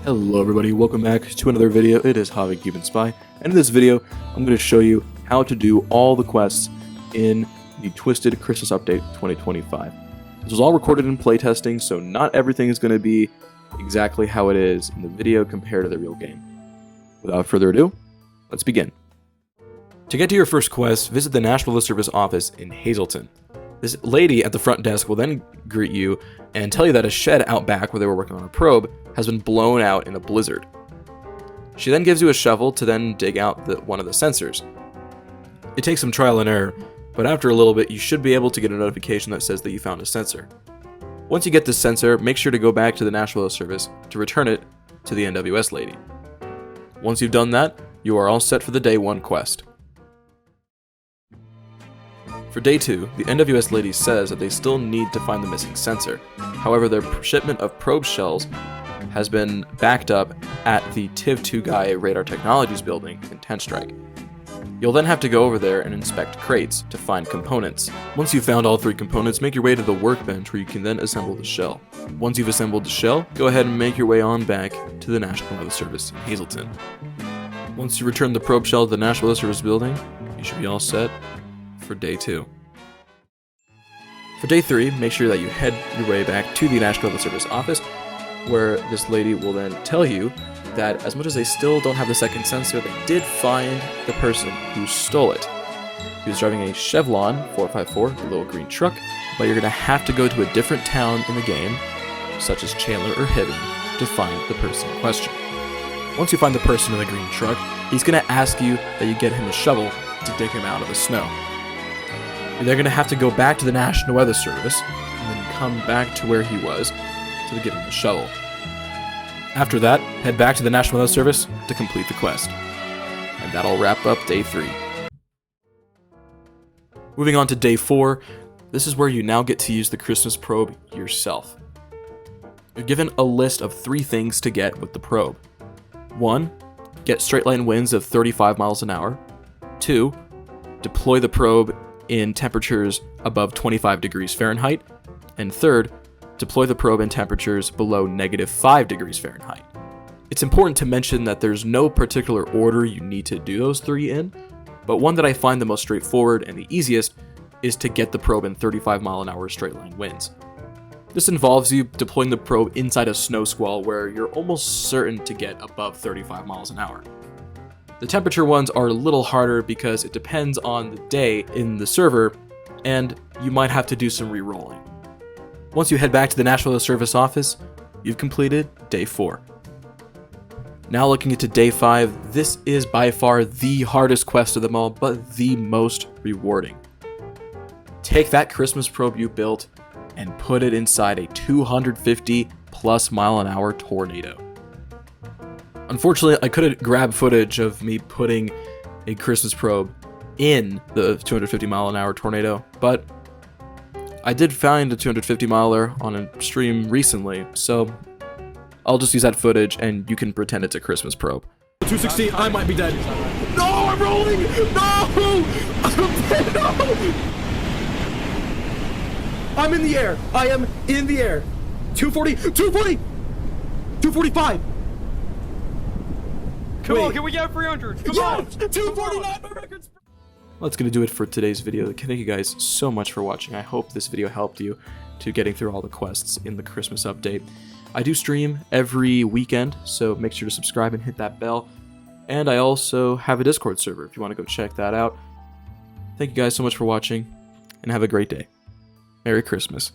Hello everybody, welcome back to another video. It is Javi Cuban Spy, and in this video, I'm going to show you how to do all the quests in the Twisted Christmas Update 2025. This was all recorded in playtesting, so not everything is going to be exactly how it is in the video compared to the real game. Without further ado, let's begin. To get to your first quest, visit the National Weather Service office in Hazleton. This lady at the front desk will then greet you and tell you that a shed out back where they were working on a probe has been blown out in a blizzard. She then gives you a shovel to then dig out one of the sensors. It takes some trial and error, but after a little bit you should be able to get a notification that says that you found a sensor. Once you get this sensor, make sure to go back to the National Weather Service to return it to the NWS lady. Once you've done that, you are all set for the Day 1 quest. For Day 2, the NWS lady says that they still need to find the missing sensor. However, their shipment of probe shells has been backed up at the TIV-2 Guy Radar Technologies building in Tenstrike. You'll then have to go over there and inspect crates to find components. Once you've found all 3 components, make your way to the workbench where you can then assemble the shell. Once you've assembled the shell, go ahead and make your way on back to the National Weather Service in Hazleton. Once you return the probe shell to the National Weather Service building, you should be all set for Day 2. For Day 3, make sure that you head your way back to the National Weather Service office, where this lady will then tell you that as much as they still don't have the second sensor, they did find the person who stole it. He was driving a Chevron 454, a little green truck, but you're going to have to go to a different town in the game, such as Chandler or Hibben, to find the person in question. Once you find the person in the green truck, he's going to ask you that you get him a shovel to dig him out of the snow. They're going to have to go back to the National Weather Service and then come back to where he was to give him the shovel. After that, head back to the National Weather Service to complete the quest. And that'll wrap up Day 3. Moving on to Day 4, this is where you now get to use the Christmas probe yourself. You're given a list of 3 things to get with the probe. 1. Get straight line winds of 35 miles an hour. 2. Deploy the probe in temperatures above 25 degrees Fahrenheit. And 3rd, deploy the probe in temperatures below -5 degrees Fahrenheit. It's important to mention that there's no particular order you need to do those 3 in, but one that I find the most straightforward and the easiest is to get the probe in 35 mile an hour straight line winds. This involves you deploying the probe inside a snow squall where you're almost certain to get above 35 miles an hour. The temperature ones are a little harder because it depends on the day in the server, and you might have to do some re-rolling. Once you head back to the National Weather Service office, you've completed Day 4. Now looking into Day 5, this is by far the hardest quest of them all, but the most rewarding. Take that Christmas probe you built and put it inside a 250 plus mile an hour tornado. Unfortunately, I couldn't grab footage of me putting a Christmas probe in the 250 mile an hour tornado, but I did find a 250 miler on a stream recently, so I'll just use that footage and you can pretend it's a Christmas probe. 216, I might be dead. No, I'm rolling! No! No! I'm in the air! I am in the air! 240! 240! 245! Come on, can we get 300? Come on! 249, my record's... Well, that's going to do it for today's video. Thank you guys so much for watching. I hope this video helped you to getting through all the quests in the Christmas update. I do stream every weekend, so make sure to subscribe and hit that bell. And I also have a Discord server if you want to go check that out. Thank you guys so much for watching, and have a great day. Merry Christmas.